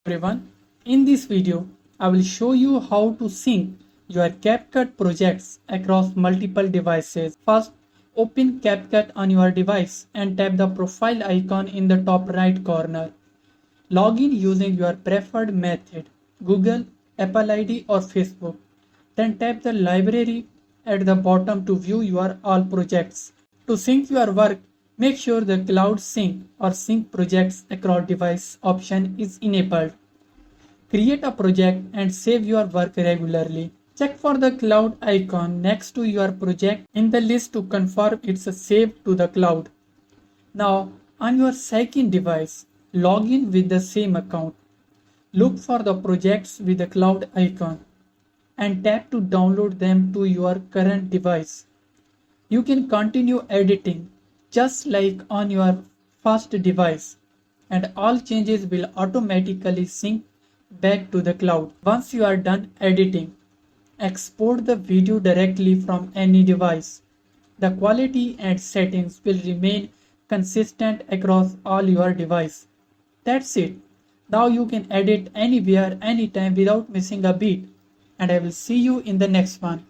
Everyone, in this video, I will show you how to sync your CapCut projects across multiple devices. First, open CapCut on your device and tap the profile icon in the top right corner. Log in using your preferred method, Google, Apple ID or Facebook. Then tap the library at the bottom to view your all projects. To sync your work, make sure the Cloud Sync or Sync Projects Across Device option is enabled. Create a project and save your work regularly. Check for the cloud icon next to your project in the list to confirm it's saved to the cloud. Now, on your second device, log in with the same account. Look for the projects with the cloud icon and tap to download them to your current device. You can continue editing just like on your first device, and all changes will automatically sync back to the cloud. Once you are done editing, export the video directly from any device. The quality and settings will remain consistent across all your devices. That's it. Now you can edit anywhere, anytime without missing a beat. And I will see you in the next one.